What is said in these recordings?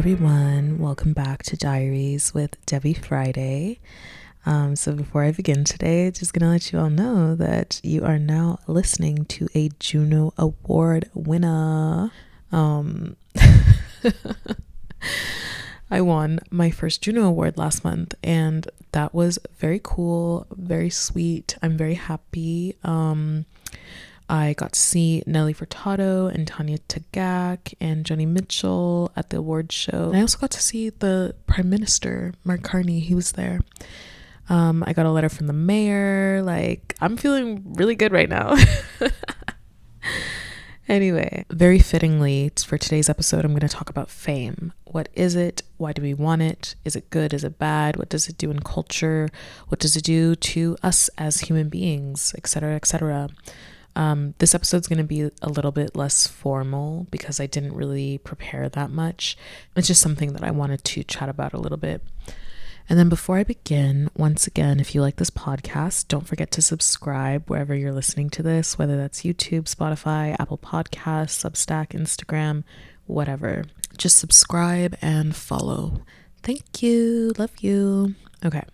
everyone. Welcome back to Diaries with Debbie Friday. So before I begin today, just gonna let you all know that you are now listening to a Juno Award winner. I won my first Juno Award last month, and that was very cool, very sweet. I'm very happy. I got to see Nelly Furtado and Tanya Tagaq and Joni Mitchell at the award show. And I also got to see the Prime Minister, Mark Carney. He was there. I got a letter from the mayor. Like, I'm feeling really good right now. Anyway, very fittingly for today's episode, I'm going to talk about fame. What is it? Why do we want it? Is it good? Is it bad? What does it do in culture? What does it do to us as human beings, etc., etc.? This episode's going to be a little bit less formal because I didn't really prepare that much. It's just something that I wanted to chat about a little bit. And then before I begin, once again, if you like this podcast, don't forget to subscribe wherever you're listening to this, whether that's YouTube, Spotify, Apple Podcasts, Substack, Instagram, whatever. Just subscribe and follow. Thank you. Love you. Okay.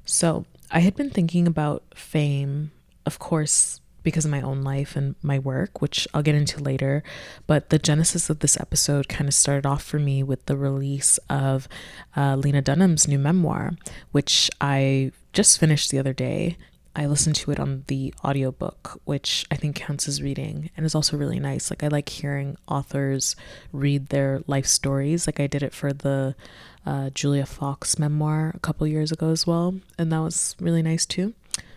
So I had been thinking about fame, of course, because of my own life and my work, which I'll get into later. But the genesis of this episode kind of started off for me with the release of Lena Dunham's new memoir, which I just finished the other day. I listened to it on the audiobook, which I think counts as reading and is also really nice. Like, I like hearing authors read their life stories. Like, I did it for the Julia Fox memoir a couple years ago as well, and that was really nice too.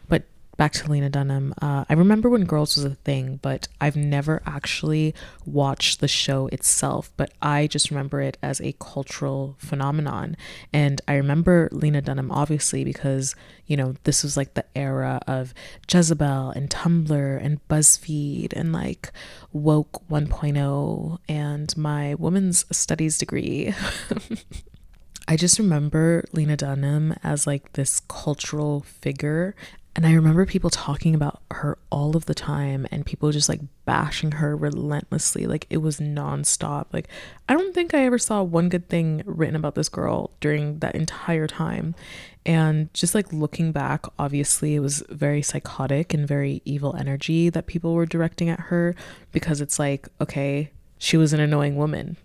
But back to Lena Dunham. I remember when Girls was a thing, but I've never actually watched the show itself, but I just remember it as a cultural phenomenon. And I remember Lena Dunham, obviously, because, you know, this was like the era of Jezebel and Tumblr and BuzzFeed and like Woke 1.0 and my women's studies degree. I just remember Lena Dunham as like this cultural figure. And I remember people talking about her all of the time and people just like bashing her relentlessly. Like, it was nonstop. Like, I don't think I ever saw one good thing written about this girl during that entire time. And just like looking back, obviously it was very psychotic and very evil energy that people were directing at her, because it's like, okay, she was an annoying woman.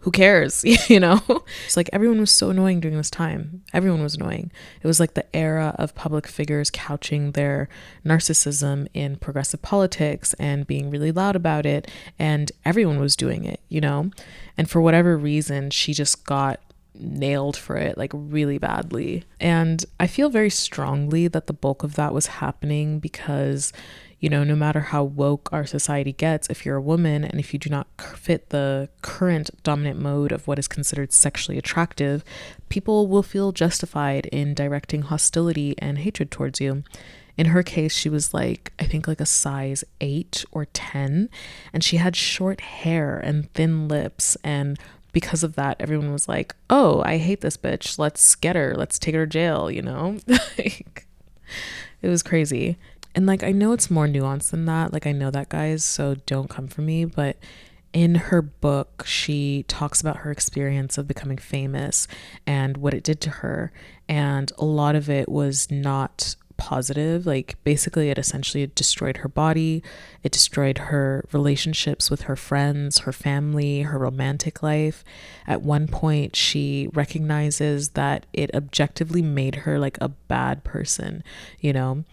Who cares? You know, it's like everyone was so annoying during this time. Everyone was annoying. It was like the era of public figures couching their narcissism in progressive politics and being really loud about it. And everyone was doing it, you know, and for whatever reason, she just got nailed for it, like really badly. And I feel very strongly that the bulk of that was happening because, you know, no matter how woke our society gets, if you're a woman and if you do not fit the current dominant mode of what is considered sexually attractive, people will feel justified in directing hostility and hatred towards you. In her case, she was like, I think like a size 8 or 10, and she had short hair and thin lips, and because of that, everyone was like, oh, I hate this bitch. Let's get her. Let's take her to jail, you know? Like, it was crazy. And like, I know it's more nuanced than that. Like, I know that, guys, so don't come for me. But in her book, she talks about her experience of becoming famous and what it did to her. And a lot of it was not positive. Like, basically, it essentially destroyed her body. It destroyed her relationships with her friends, her family, her romantic life. At one point, she recognizes that it objectively made her like a bad person, you know?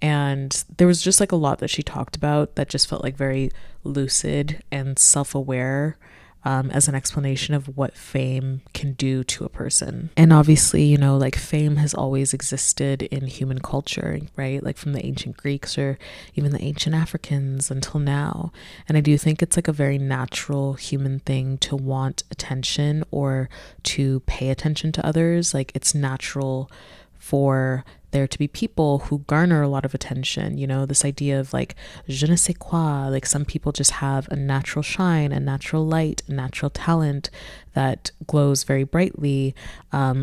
And there was just like a lot that she talked about that just felt like very lucid and self-aware, as an explanation of what fame can do to a person. And obviously, you know, like, fame has always existed in human culture, right? Like from the ancient Greeks or even the ancient Africans until now. And I do think it's like a very natural human thing to want attention or to pay attention to others. Like, it's natural for there to be people who garner a lot of attention, you know, this idea of like je ne sais quoi, like some people just have a natural shine, a natural light, a natural talent that glows very brightly,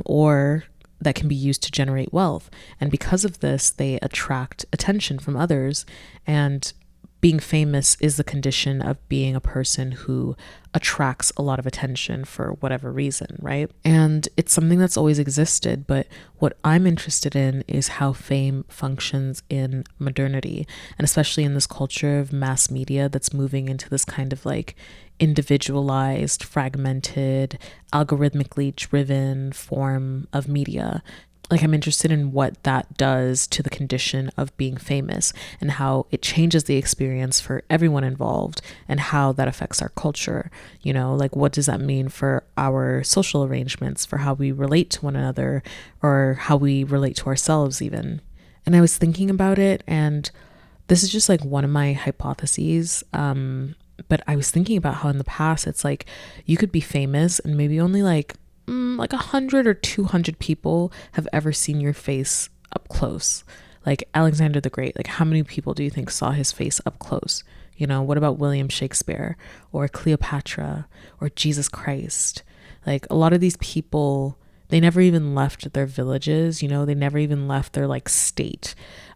or that can be used to generate wealth. And because of this, they attract attention from others. And being famous is the condition of being a person who attracts a lot of attention for whatever reason, right? And it's something that's always existed, but what I'm interested in is how fame functions in modernity, and especially in this culture of mass media that's moving into this kind of like individualized, fragmented, algorithmically driven form of media. Like, I'm interested in what that does to the condition of being famous and how it changes the experience for everyone involved and how that affects our culture. You know, like, what does that mean for our social arrangements, for how we relate to one another, or how we relate to ourselves even. And I was thinking about it, and this is just like one of my hypotheses. But I was thinking about how in the past, it's like you could be famous and maybe only like 100 or 200 people have ever seen your face up close. Like Alexander the Great, like how many people do you think saw his face up close? You know, what about William Shakespeare or Cleopatra or Jesus Christ? Like a lot of these people, they never even left their villages, you know, they never even left their like state.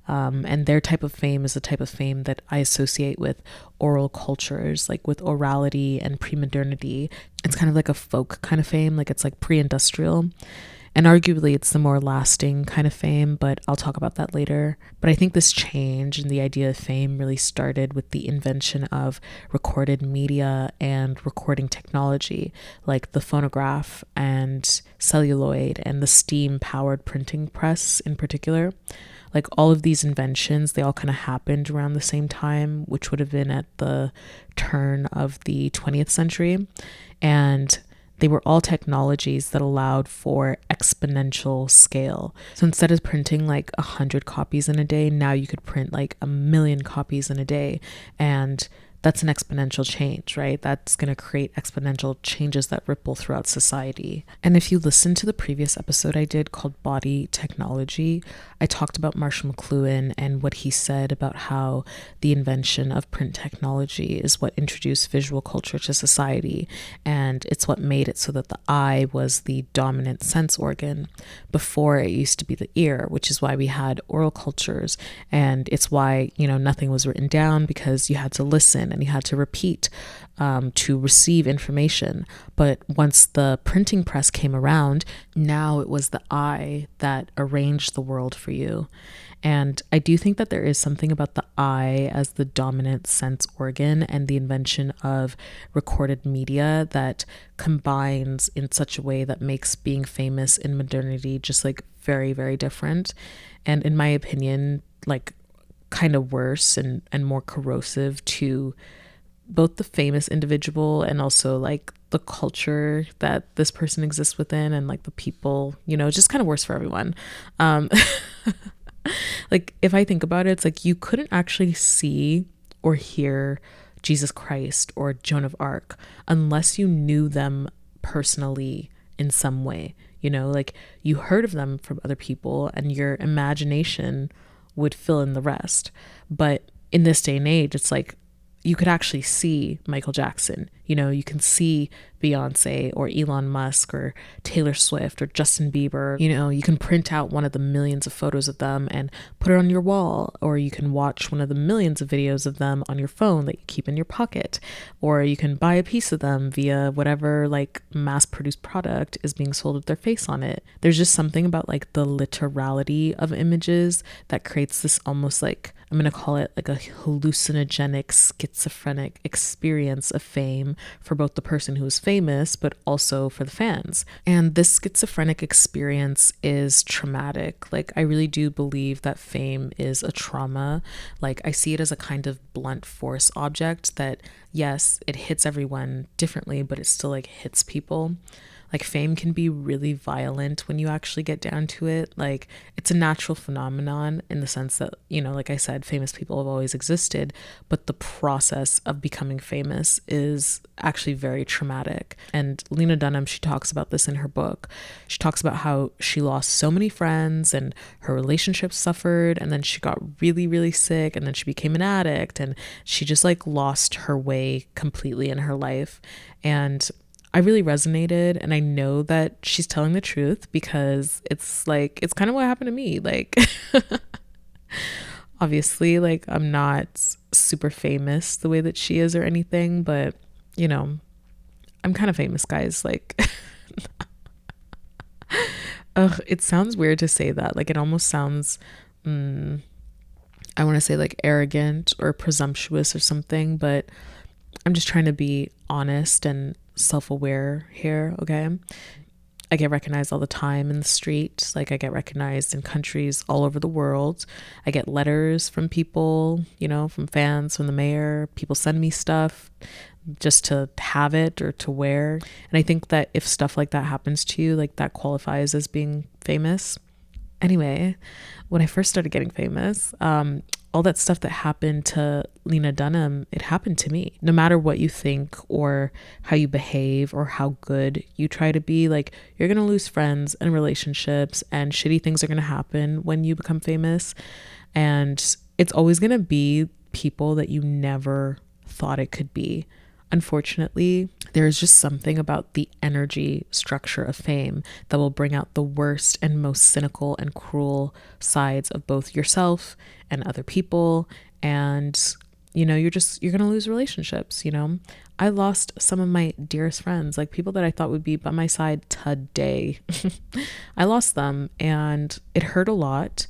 And their type of fame is the type of fame that I associate with oral cultures, like with orality and pre-modernity. It's kind of like a folk kind of fame, like it's like pre-industrial. And arguably it's the more lasting kind of fame, but I'll talk about that later. But I think this change in the idea of fame really started with the invention of recorded media and recording technology, like the phonograph and celluloid and the steam-powered printing press in particular. Like all of these inventions, they all kind of happened around the same time, which would have been at the turn of the 20th century. And they were all technologies that allowed for exponential scale. So instead of printing like 100 copies in a day, now you could print like 1,000,000 copies in a day. And that's an exponential change, right? That's going to create exponential changes that ripple throughout society. And if you listen to the previous episode I did called Body Technology, I talked about Marshall McLuhan and what he said about how the invention of print technology is what introduced visual culture to society, and it's what made it so that the eye was the dominant sense organ. Before, it used to be the ear, which is why we had oral cultures, and it's why, you know, nothing was written down, because you had to listen and you had to repeat to receive information. But once the printing press came around, now it was the eye that arranged the world for you. And I do think that there is something about the eye as the dominant sense organ and the invention of recorded media that combines in such a way that makes being famous in modernity just like very, very different. And in my opinion, like kind of worse and more corrosive to both the famous individual and also like the culture that this person exists within, and like the people, you know, just kind of worse for everyone. Like if I think about it, it's like you couldn't actually see or hear Jesus Christ or Joan of Arc unless you knew them personally in some way. You know, like you heard of them from other people and your imagination would fill in the rest. But in this day and age, it's like you could actually see Michael Jackson, you know, you can see Beyonce or Elon Musk or Taylor Swift or Justin Bieber, you know, you can print out one of the millions of photos of them and put it on your wall, or you can watch one of the millions of videos of them on your phone that you keep in your pocket, or you can buy a piece of them via whatever like mass-produced product is being sold with their face on it. There's just something about like the literality of images that creates this almost like, I'm going to call it like a hallucinogenic, schizophrenic experience of fame for both the person who is famous, but also for the fans. And this schizophrenic experience is traumatic. Like, I really do believe that fame is a trauma. Like, I see it as a kind of blunt force object that, yes, it hits everyone differently, but it still like hits people. Like fame can be really violent when you actually get down to it. Like it's a natural phenomenon in the sense that, you know, like I said, famous people have always existed, but the process of becoming famous is actually very traumatic. And Lena Dunham, she talks about this in her book. She talks about how she lost so many friends and her relationships suffered, and then she got really, really sick, and then she became an addict, and she just like lost her way completely in her life. And I really resonated, and I know that she's telling the truth because it's like, it's kind of what happened to me. Like, Obviously, like, I'm not super famous the way that she is or anything, but you know, I'm kind of famous, guys. Like, ugh, it sounds weird to say that. Like, it almost sounds, I want to say like arrogant or presumptuous or something, but I'm just trying to be honest and self-aware here, okay? I get recognized all the time in the street. Like, I get recognized in countries all over the world. I get letters from people, you know, from fans, from the mayor. People send me stuff just to have it or to wear. And I think that if stuff like that happens to you, like, that qualifies as being famous. Anyway, when I first started getting famous, all that stuff that happened to Lena Dunham, it happened to me. No matter what you think or how you behave or how good you try to be, like, you're going to lose friends and relationships, and shitty things are going to happen when you become famous. And it's always going to be people that you never thought it could be. Unfortunately, there's just something about the energy structure of fame that will bring out the worst and most cynical and cruel sides of both yourself and other people. And, you know, you're going to lose relationships. You know, I lost some of my dearest friends, like people that I thought would be by my side today. I lost them, and it hurt a lot.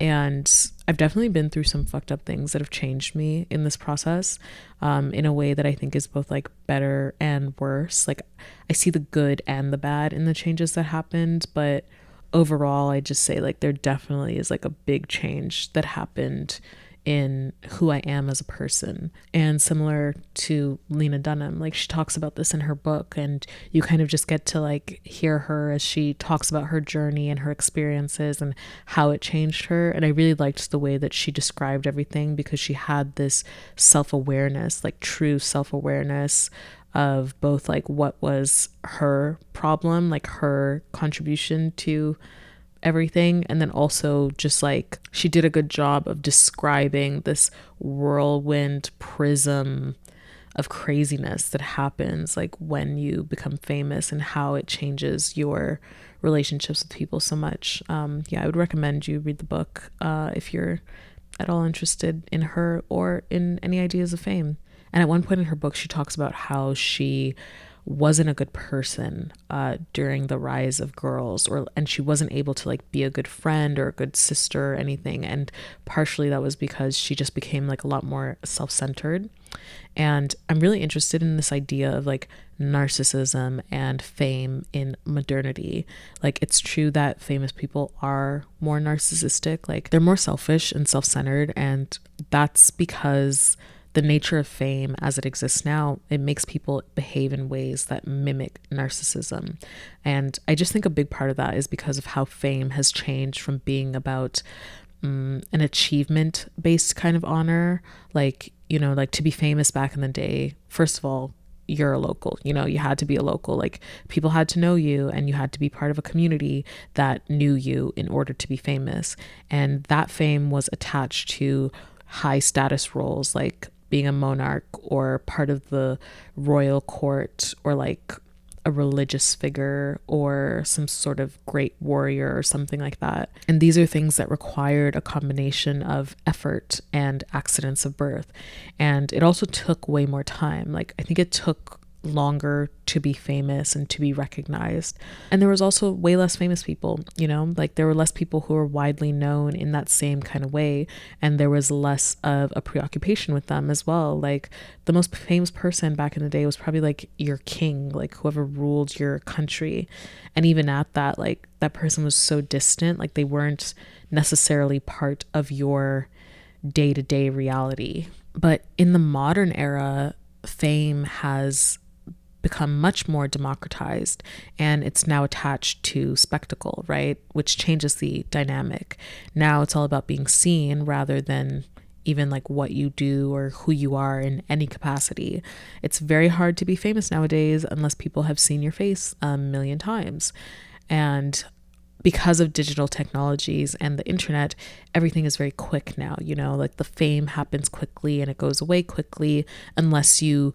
And I've definitely been through some fucked up things that have changed me in this process, in a way that I think is both like better and worse. Like, I see the good and the bad in the changes that happened, but overall, I just say like there definitely is like a big change that happened in who I am as a person. And similar to Lena Dunham, like, she talks about this in her book, and you kind of just get to like hear her as she talks about her journey and her experiences and how it changed her. And I really liked the way that she described everything, because she had this self-awareness, like true self-awareness of both like what was her problem, like her contribution to everything, and then also just like she did a good job of describing this whirlwind prism of craziness that happens like when you become famous, and how it changes your relationships with people so much. Yeah, I would recommend you read the book if you're at all interested in her or in any ideas of fame. And at one point in her book, she talks about how she wasn't a good person during the rise of girls, and she wasn't able to like be a good friend or a good sister or anything. And partially that was because she just became like a lot more self-centered. And I'm really interested in this idea of like narcissism and fame in modernity. Like, it's true that famous people are more narcissistic, like they're more selfish and self-centered, and that's because the nature of fame as it exists now, it makes people behave in ways that mimic narcissism. And I just think a big part of that is because of how fame has changed from being about an achievement based kind of honor. Like, you know, like to be famous back in the day, first of all, you're a local, you know, you had to be a local, like people had to know you, and you had to be part of a community that knew you in order to be famous. And that fame was attached to high status roles, like being a monarch or part of the royal court, or like a religious figure or some sort of great warrior or something like that. And these are things that required a combination of effort and accidents of birth. And it also took way more time. Like, I think it took longer to be famous and to be recognized. And there was also way less famous people, you know, like there were less people who were widely known in that same kind of way, and there was less of a preoccupation with them as well. Like, the most famous person back in the day was probably like your king, like whoever ruled your country. And even at that, like that person was so distant, like they weren't necessarily part of your day-to-day reality. But in the modern era, fame has become much more democratized, and it's now attached to spectacle, right? Which changes the dynamic. Now it's all about being seen rather than even like what you do or who you are in any capacity. It's very hard to be famous nowadays unless people have seen your face a million times. And because of digital technologies and the internet, everything is very quick now, you know, like the fame happens quickly and it goes away quickly unless you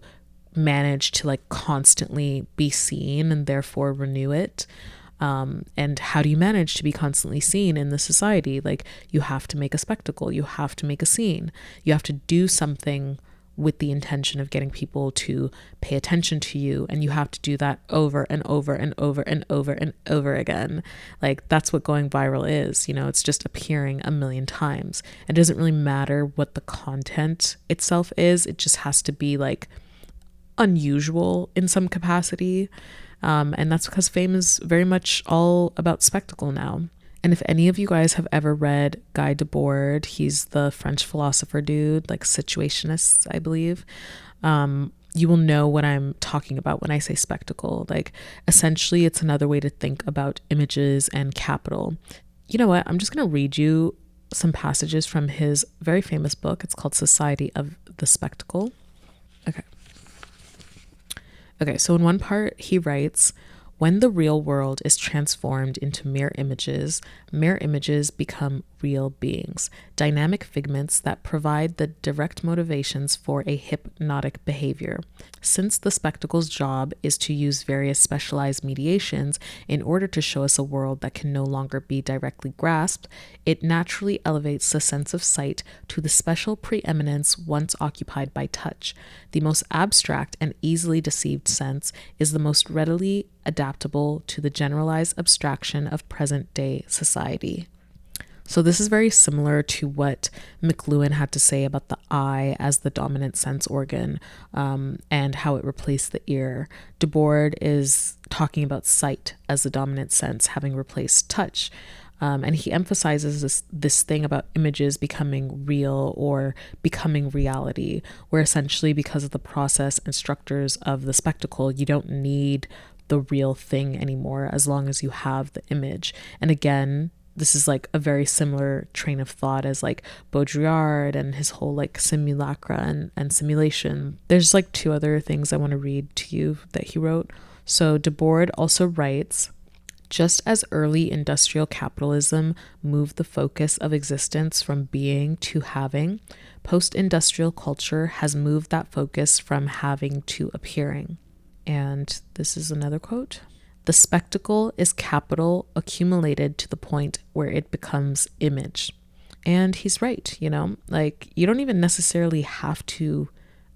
manage to like constantly be seen and therefore renew it. And how do you manage to be constantly seen in the society? Like, you have to make a spectacle, you have to make a scene, you have to do something with the intention of getting people to pay attention to you, and you have to do that over and over and over and over and over again. Like, that's what going viral is, it's just appearing a million times. It doesn't really matter what the content itself is, it just has to be like unusual in some capacity. And that's because fame is very much all about spectacle now. And if any of you guys have ever read Guy Debord, he's the French philosopher dude, like situationists, I believe, you will know what I'm talking about when I say spectacle. Like, essentially, it's another way to think about images and capital. You know what? I'm just going to read you some passages from his very famous book. It's called Society of the Spectacle. Okay, so in one part, he writes, when the real world is transformed into mere images become real beings, dynamic figments that provide the direct motivations for a hypnotic behavior. Since the spectacle's job is to use various specialized mediations in order to show us a world that can no longer be directly grasped, it naturally elevates the sense of sight to the special preeminence once occupied by touch. The most abstract and easily deceived sense is the most readily adaptable to the generalized abstraction of present-day society. So this is very similar to what McLuhan had to say about the eye as the dominant sense organ, and how it replaced the ear. Debord is talking about sight as the dominant sense having replaced touch. And he emphasizes this thing about images becoming real or becoming reality, where essentially because of the process and structures of the spectacle, you don't need the real thing anymore as long as you have the image. And again, this is like a very similar train of thought as like Baudrillard and his whole like simulacra and simulation. There's like two other things I want to read to you that he wrote. So Debord also writes, just as early industrial capitalism moved the focus of existence from being to having, post-industrial culture has moved that focus from having to appearing. And this is another quote. The spectacle is capital accumulated to the point where it becomes image. And he's right, like you don't even necessarily have to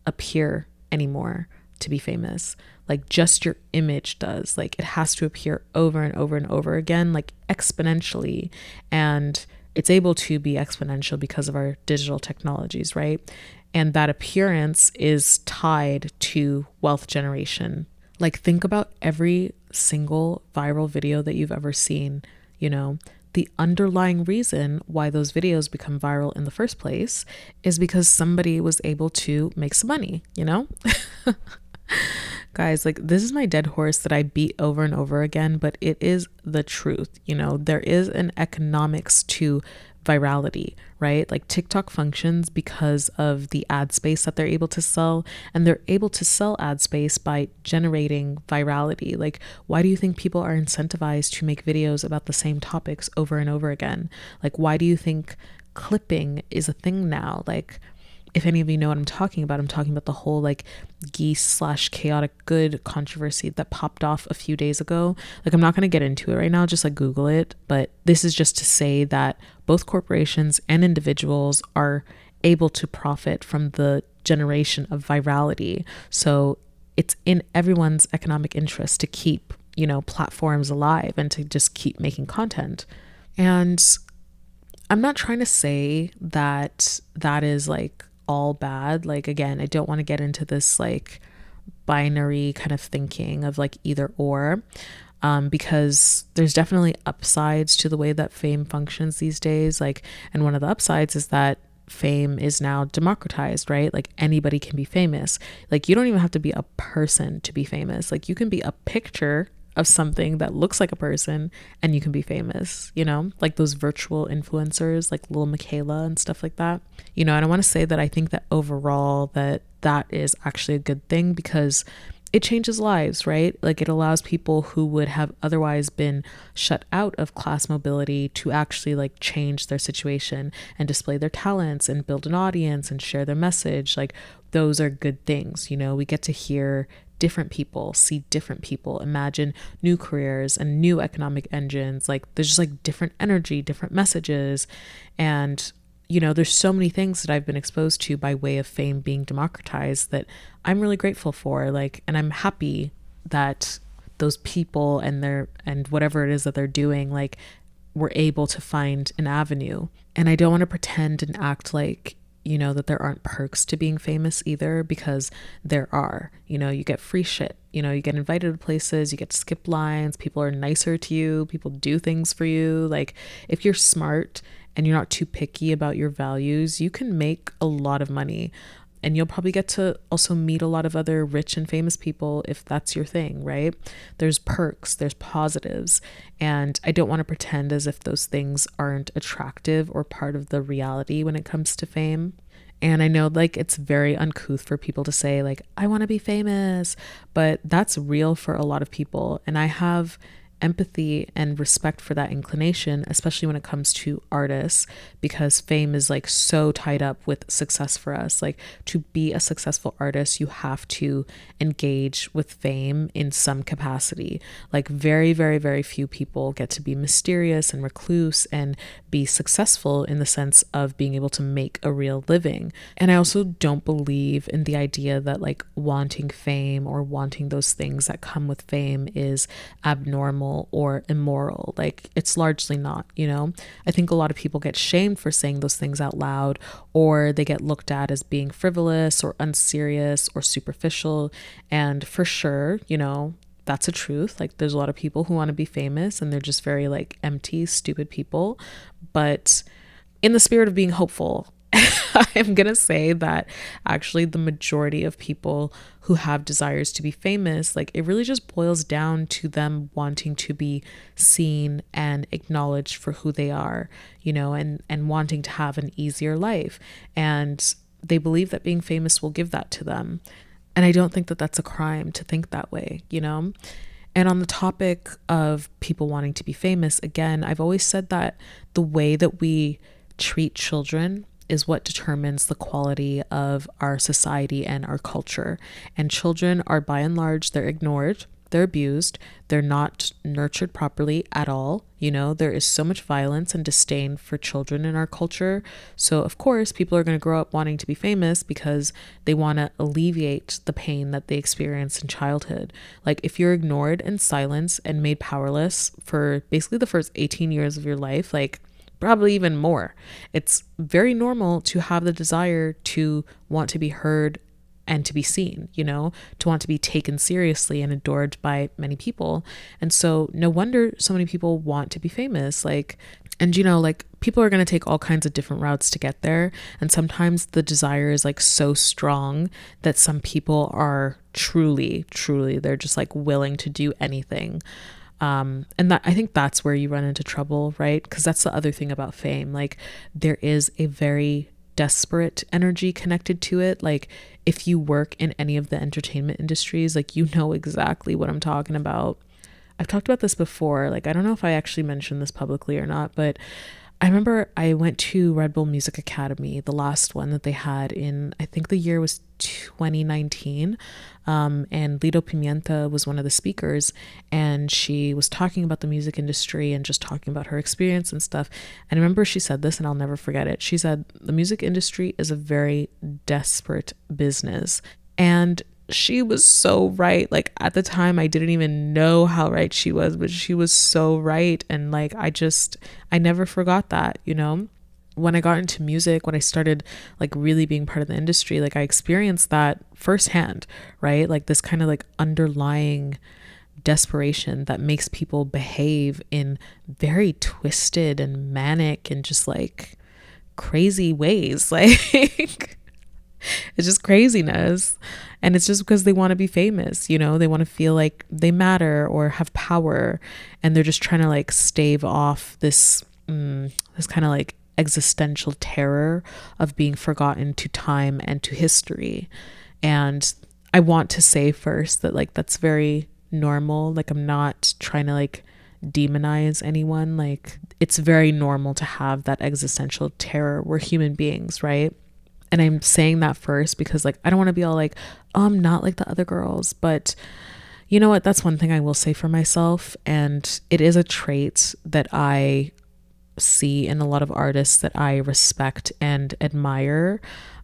appear anymore to be famous. Like just your image does. Like it has to appear over and over and over again, like exponentially. And it's able to be exponential because of our digital technologies, right? And that appearance is tied to wealth generation. Like think about every single viral video that you've ever seen, the underlying reason why those videos become viral in the first place is because somebody was able to make some money, Guys, like this is my dead horse that I beat over and over again, but it is the truth. There is an economics to virality, right? Like TikTok functions because of the ad space that they're able to sell, and they're able to sell ad space by generating virality. Like, why do you think people are incentivized to make videos about the same topics over and over again? Like, why do you think clipping is a thing now? Like, if any of you know what I'm talking about the whole like geese/chaotic good controversy that popped off a few days ago. Like, I'm not going to get into it right now, just like Google it. But this is just to say that both corporations and individuals are able to profit from the generation of virality. So it's in everyone's economic interest to keep, platforms alive and to just keep making content. And I'm not trying to say that that is like all bad. Like, again, I don't want to get into this like binary kind of thinking of like either or, because there's definitely upsides to the way that fame functions these days. Like, and one of the upsides is that fame is now democratized, right? Like anybody can be famous. Like you don't even have to be a person to be famous. Like you can be a picture of something that looks like a person and you can be famous, like those virtual influencers like Lil Michaela and stuff like that. And I want to say that I think that overall that is actually a good thing because it changes lives, right? Like it allows people who would have otherwise been shut out of class mobility to actually like change their situation and display their talents and build an audience and share their message. Like those are good things, we get to hear different people, see different people, imagine new careers and new economic engines. Like there's just like different energy, different messages. And, there's so many things that I've been exposed to by way of fame being democratized that I'm really grateful for. Like, and I'm happy that those people and whatever it is that they're doing, like, were able to find an avenue. And I don't want to pretend and act like, that there aren't perks to being famous either, because there are. You get free shit, you get invited to places, you get to skip lines, people are nicer to you, people do things for you. Like, if you're smart and you're not too picky about your values, you can make a lot of money. And you'll probably get to also meet a lot of other rich and famous people if that's your thing, right? There's perks, there's positives. And I don't want to pretend as if those things aren't attractive or part of the reality when it comes to fame. And I know, like, it's very uncouth for people to say, like, I want to be famous, but that's real for a lot of people. And I have empathy and respect for that inclination, especially when it comes to artists, because fame is like so tied up with success for us. Like, to be a successful artist, you have to engage with fame in some capacity. Like, very, very, very few people get to be mysterious and recluse and be successful in the sense of being able to make a real living. And I also don't believe in the idea that like wanting fame or wanting those things that come with fame is abnormal or immoral. Like, it's largely not, I think a lot of people get shamed for saying those things out loud, or they get looked at as being frivolous or unserious or superficial. And for sure, that's a truth. Like, there's a lot of people who want to be famous and they're just very like empty, stupid people. But in the spirit of being hopeful, I'm going to say that actually the majority of people who have desires to be famous, like, it really just boils down to them wanting to be seen and acknowledged for who they are, and wanting to have an easier life. And they believe that being famous will give that to them. And I don't think that that's a crime to think that way, And on the topic of people wanting to be famous, again, I've always said that the way that we treat children is what determines the quality of our society and our culture. And children are, by and large, they're ignored, they're abused, they're not nurtured properly at all. There is so much violence and disdain for children in our culture. So of course, people are going to grow up wanting to be famous because they want to alleviate the pain that they experience in childhood. Like, if you're ignored and silenced and made powerless for basically the first 18 years of your life, like, probably even more, it's very normal to have the desire to want to be heard and to be seen, to want to be taken seriously and adored by many people. And so no wonder so many people want to be famous. Like, and like, people are going to take all kinds of different routes to get there. And sometimes the desire is like so strong that some people are truly, they're just like willing to do anything. And that, I think that's where you run into trouble, right? Because that's the other thing about fame. Like, there is a very desperate energy connected to it. Like, if you work in any of the entertainment industries, like, exactly what I'm talking about. I've talked about this before. Like, I don't know if I actually mentioned this publicly or not, but I remember I went to Red Bull Music Academy, the last one that they had in, I think the year was 2019. And Lido Pimienta was one of the speakers, and she was talking about the music industry and just talking about her experience and stuff. And I remember she said this, and I'll never forget it. She said, the music industry is a very desperate business. And she was so right. Like, at the time, I didn't even know how right she was, but she was so right. And like, I never forgot that, when I got into music, when I started like really being part of the industry, like, I experienced that firsthand, right? Like, this kind of like underlying desperation that makes people behave in very twisted and manic and just like crazy ways. Like, it's just craziness. And it's just because they want to be famous, they want to feel like they matter or have power. And they're just trying to like stave off this kind of like existential terror of being forgotten to time and to history. And I want to say first that like, that's very normal. Like, I'm not trying to like demonize anyone. Like, it's very normal to have that existential terror. We're human beings, right? And I'm saying that first because like, I don't want to be all like, oh, I'm not like the other girls. But you know what? That's one thing I will say for myself. And it is a trait that I see in a lot of artists that I respect and admire.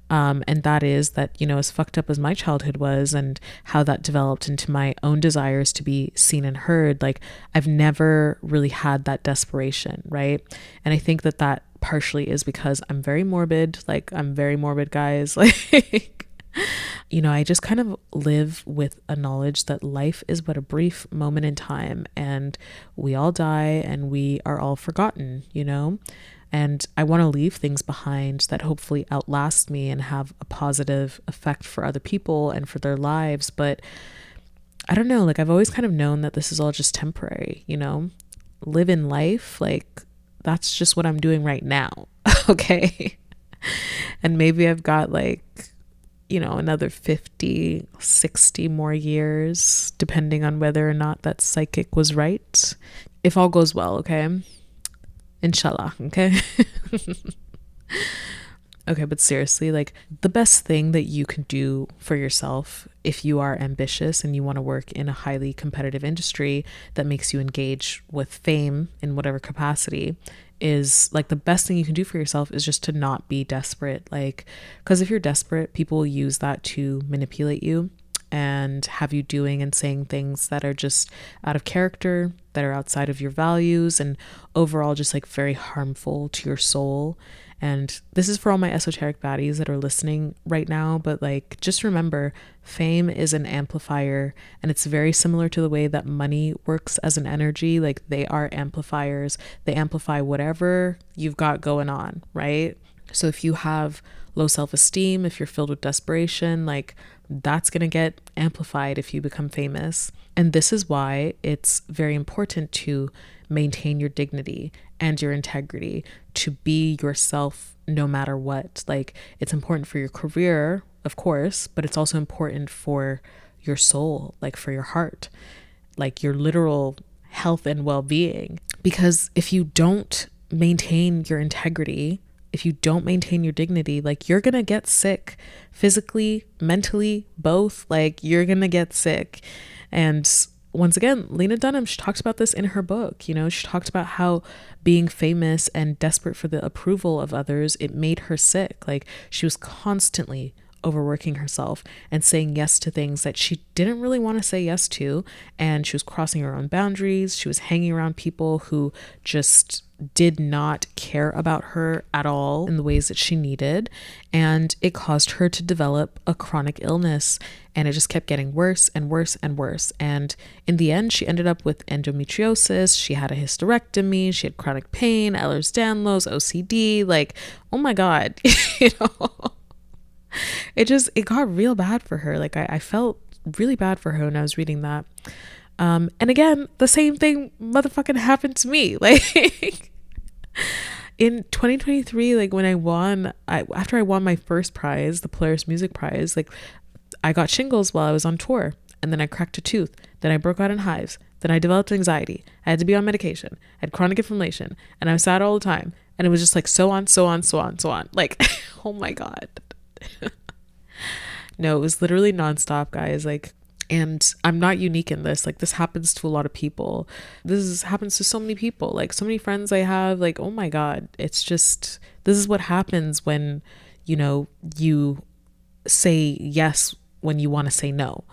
And that is that, you know, as fucked up as my childhood was and how that developed into my own desires to be seen and heard, like I've never really had that desperation, right? And I think that that partially is because I'm very morbid. Like I'm very morbid, guys. Like, you know, I just kind of live with a knowledge that life is but a brief moment in time and we all die and we are all forgotten, you know? And I want to leave things behind that hopefully outlast me and have a positive effect for other people and for their lives. But I don't know, like I've always kind of known that this is all just temporary, you know? Live in life, like that's just what I'm doing right now. Okay. And maybe I've got like, you know, another 50, 60 more years, depending on whether or not that psychic was right. If all goes well, okay? Inshallah, okay? Okay, but seriously, like the best thing that you can do for yourself if you are ambitious and you want to work in a highly competitive industry that makes you engage with fame in whatever capacity is like the best thing you can do for yourself is just to not be desperate. Like, because if you're desperate, people will use that to manipulate you and have you doing and saying things that are just out of character, that are outside of your values, and overall just like very harmful to your soul. And this is for all my esoteric baddies that are listening right now, but like just remember, fame is an amplifier, and it's very similar to the way that money works as an energy. Like they are amplifiers. They amplify whatever you've got going on, right? So if you have low self-esteem, if you're filled with desperation, like that's going to get amplified if you become famous. And this is why it's very important to maintain your dignity and your integrity, to be yourself no matter what. Like it's important for your career, of course, but it's also important for your soul, like for your heart, like your literal health and well-being. Because if you don't maintain your integrity, if you don't maintain your dignity, like you're gonna get sick physically, mentally, both. Like you're gonna get sick. And once again, Lena Dunham, she talks about this in her book. You know, she talked about how being famous and desperate for the approval of others, it made her sick. Like she was constantly overworking herself and saying yes to things that she didn't really want to say yes to. And she was crossing her own boundaries. She was hanging around people who just did not care about her at all in the ways that she needed. And it caused her to develop a chronic illness. And it just kept getting worse and worse and worse. And in the end, she ended up with endometriosis. She had a hysterectomy. She had chronic pain, Ehlers-Danlos, OCD. Like, oh my God, you know, it got real bad for her. Like I felt really bad for her when I was reading that. And again, the same thing motherfucking happened to me. Like in 2023, like when after I won my first prize, the Polaris Music Prize, like I got shingles while I was on tour, and then I cracked a tooth, then I broke out in hives, then I developed anxiety, I had to be on medication, I had chronic inflammation, and I was sad all the time. And it was just like so on, so on, so on, so on. Like, oh my God. No, it was literally nonstop, guys. Like, and I'm not unique in this. Like, this happens to a lot of people. Happens to so many people. Like, so many friends I have. Like, oh my God, it's just, this is what happens when, you know, you say yes when you want to say no,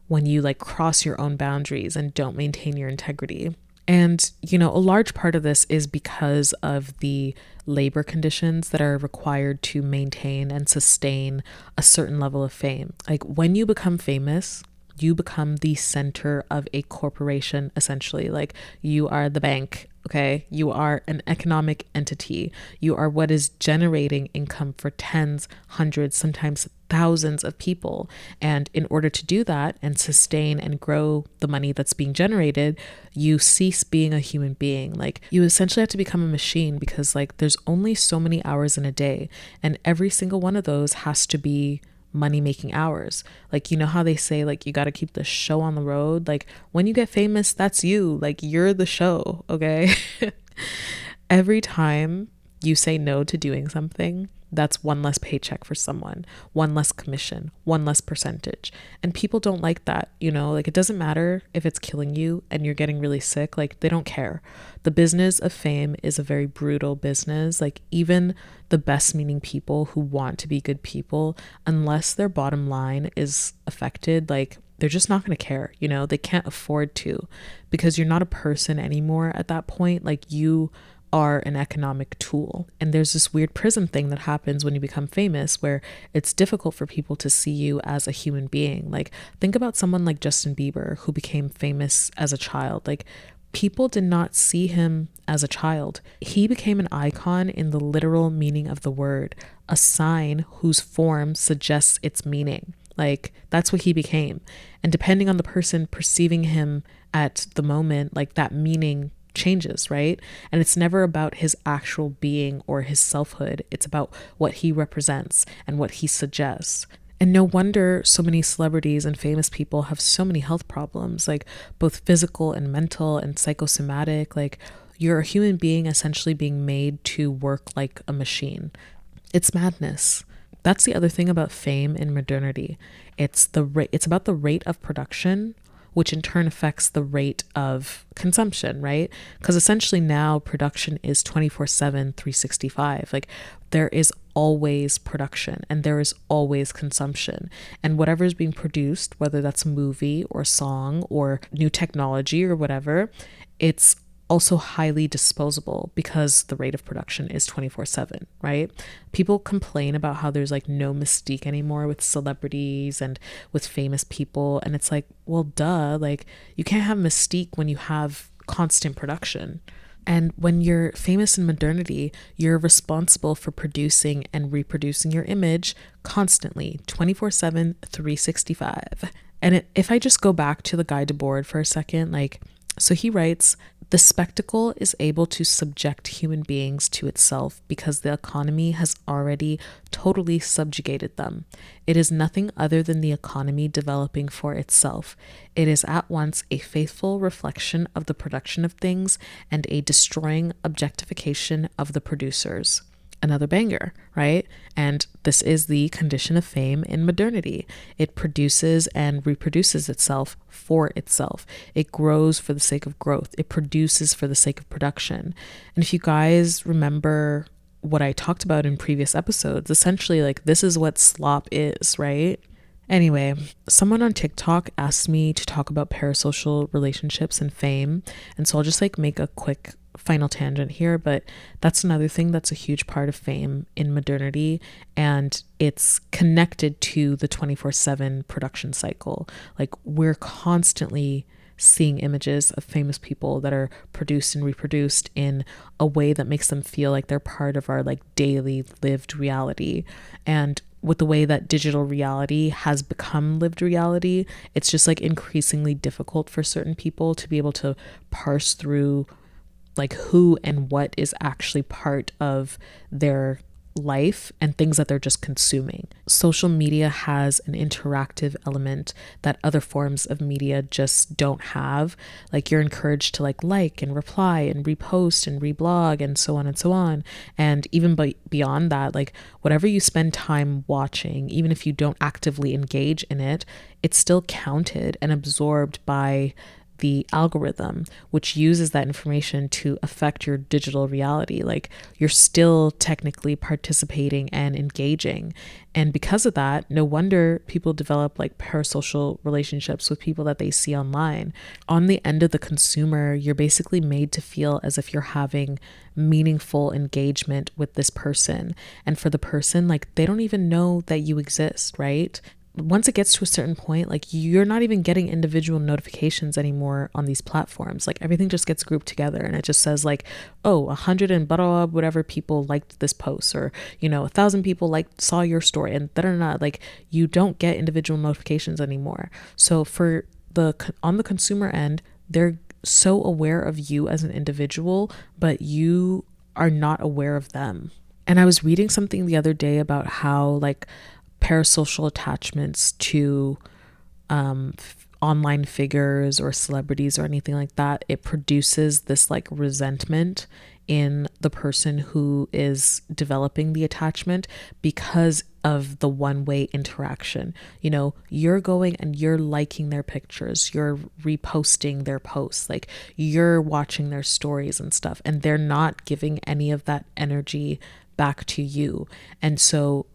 when you like cross your own boundaries and don't maintain your integrity. And, you know, a large part of this is because of the labor conditions that are required to maintain and sustain a certain level of fame. Like when you become famous, you become the center of a corporation, essentially. Like you are the bank, okay? You are an economic entity. You are what is generating income for tens, hundreds, sometimes thousands of people. And in order to do that and sustain and grow the money that's being generated, you cease being a human being. Like you essentially have to become a machine, because like there's only so many hours in a day, and every single one of those has to be money making hours. Like, you know how they say like you got to keep the show on the road? Like when you get famous, that's you. Like you're the show, okay? Every time you say no to doing something, that's one less paycheck for someone, one less commission, one less percentage. And people don't like that, like it doesn't matter if it's killing you and you're getting really sick, like they don't care. The business of fame is a very brutal business. Like even the best meaning people who want to be good people, unless their bottom line is affected, like they're just not going to care, they can't afford to, because you're not a person anymore at that point. Like you are an economic tool. And there's this weird prism thing that happens when you become famous where it's difficult for people to see you as a human being. Like think about someone like Justin Bieber, who became famous as a child. Like people did not see him as a child. He became an icon in the literal meaning of the word, a sign whose form suggests its meaning. Like that's what he became. And depending on the person perceiving him at the moment, like that meaning changes, right? And it's never about his actual being or his selfhood. It's about what he represents and what he suggests. And no wonder so many celebrities and famous people have so many health problems, like both physical and mental and psychosomatic. Like you're a human being essentially being made to work like a machine. It's madness. That's the other thing about fame in modernity. It's about the rate of production, which in turn affects the rate of consumption, right? Because essentially now production is 24/7, 365. Like there is always production and there is always consumption. And whatever is being produced, whether that's a movie or a song or new technology or whatever, it's also highly disposable because the rate of production is 24/7, right? People complain about how there's like no mystique anymore with celebrities and with famous people. And it's like, well, duh, like you can't have mystique when you have constant production. And when you're famous in modernity, you're responsible for producing and reproducing your image constantly, 24/7, 365. And if I just go back to the guy Debord for a second, so he writes, the spectacle is able to subject human beings to itself because the economy has already totally subjugated them. It is nothing other than the economy developing for itself. It is at once a faithful reflection of the production of things and a destroying objectification of the producers. Another banger, right? And this is the condition of fame in modernity. It produces and reproduces itself for itself. It grows for the sake of growth. It produces for the sake of production. And if you guys remember what I talked about in previous episodes, essentially this is what slop is, right? Anyway, someone on TikTok asked me to talk about parasocial relationships and fame. And so I'll just make a quick final tangent here, but that's another thing that's a huge part of fame in modernity, and it's connected to the 24/7 production cycle. We're constantly seeing images of famous people that are produced and reproduced in a way that makes them feel like they're part of our daily lived reality. And with the way that digital reality has become lived reality, it's just increasingly difficult for certain people to be able to parse through who and what is actually part of their life and things that they're just consuming. Social media has an interactive element that other forms of media just don't have. You're encouraged to like and reply and repost and reblog and so on and so on. And even beyond that, whatever you spend time watching, even if you don't actively engage in it, it's still counted and absorbed by the algorithm, which uses that information to affect your digital reality. You're still technically participating and engaging. And because of that, no wonder people develop parasocial relationships with people that they see online. On the end of the consumer, you're basically made to feel as if you're having meaningful engagement with this person. And for the person, they don't even know that you exist, right? Once it gets to a certain point, you're not even getting individual notifications anymore on these platforms. Everything just gets grouped together and it just says 100 and blah, blah, blah, whatever people liked this post, or 1,000 people saw your story, and you don't get individual notifications anymore. So on the consumer end, they're so aware of you as an individual, but you are not aware of them. And I was reading something the other day about how parasocial attachments to online figures or celebrities or anything like that, it produces this like resentment in the person who is developing the attachment because of the one-way interaction. You know, you're going and you're liking their pictures, you're reposting their posts, like you're watching their stories and stuff, and they're not giving any of that energy back to you. And so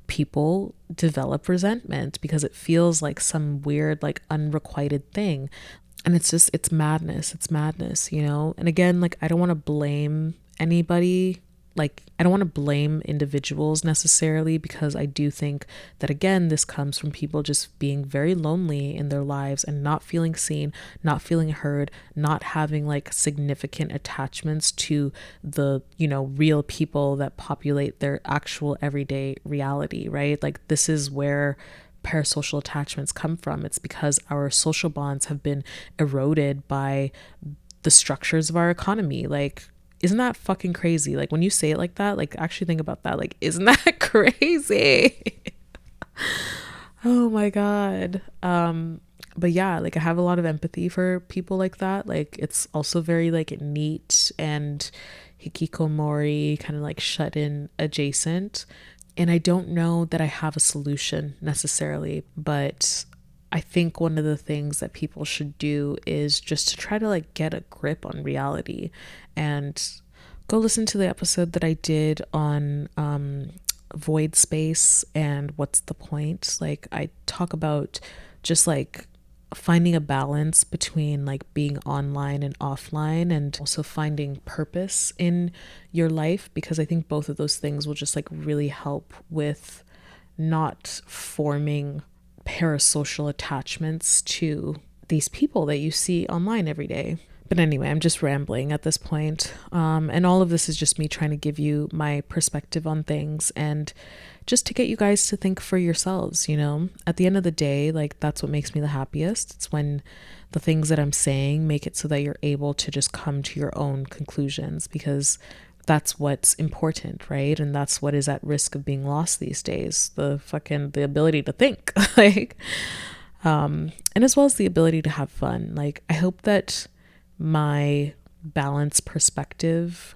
people develop resentment because it feels like some weird, like unrequited thing. And it's madness, you know? And again, like, I don't want to blame anybody. Like, I don't want to blame individuals necessarily, because I do think that, again, this comes from people just being very lonely in their lives and not feeling seen, not feeling heard, not having like significant attachments to the, you know, real people that populate their actual everyday reality, right? Like, this is where parasocial attachments come from. It's because our social bonds have been eroded by the structures of our economy. Like, isn't that fucking crazy? Like, when you say it like that, like, actually think about that. Like, isn't that crazy? Oh my God. But yeah, like, I have a lot of empathy for people like that. Like, it's also very like neat and hikikomori, kind of like shut in adjacent. And I don't know that I have a solution necessarily, but I think one of the things that people should do is just to try to like get a grip on reality. And go listen to the episode that I did on void space and what's the point. Like, I talk about just like finding a balance between like being online and offline, and also finding purpose in your life, because I think both of those things will just like really help with not forming parasocial attachments to these people that you see online every day. But anyway, I'm just rambling at this point. And all of this is just me trying to give you my perspective on things, and just to get you guys to think for yourselves, you know? At the end of the day, like, that's what makes me the happiest. It's when the things that I'm saying make it so that you're able to just come to your own conclusions, because that's what's important, right? And that's what is at risk of being lost these days. The ability to think, like, and as well as the ability to have fun. Like, I hope that my balanced perspective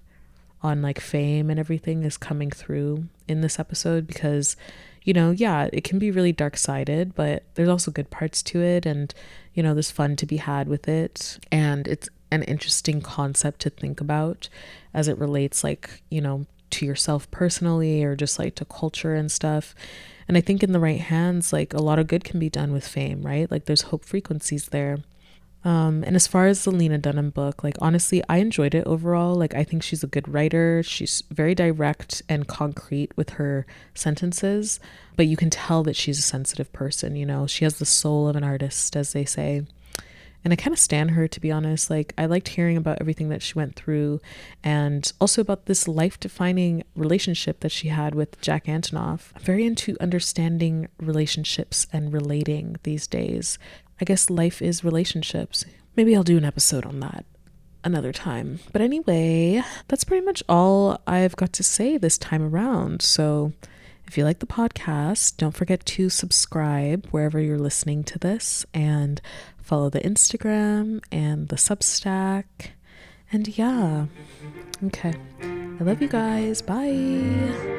on like fame and everything is coming through in this episode, because, you know, yeah, it can be really dark-sided, but there's also good parts to it, and, you know, there's fun to be had with it, and it's an interesting concept to think about as it relates, like, you know, to yourself personally, or just like to culture and stuff. And I think in the right hands, like, a lot of good can be done with fame, right? Like, there's hope frequencies there. And as far as the Lena Dunham book, like, honestly, I enjoyed it overall. Like, I think she's a good writer. She's very direct and concrete with her sentences, but you can tell that she's a sensitive person, you know? She has the soul of an artist, as they say. And I kind of stan her, to be honest. Like, I liked hearing about everything that she went through, and also about this life-defining relationship that she had with Jack Antonoff. I'm very into understanding relationships and relating these days. I guess life is relationships. Maybe I'll do an episode on that another time. But anyway, that's pretty much all I've got to say this time around. So if you like the podcast, don't forget to subscribe wherever you're listening to this, and follow the Instagram and the Substack. And yeah, okay. I love you guys. Bye.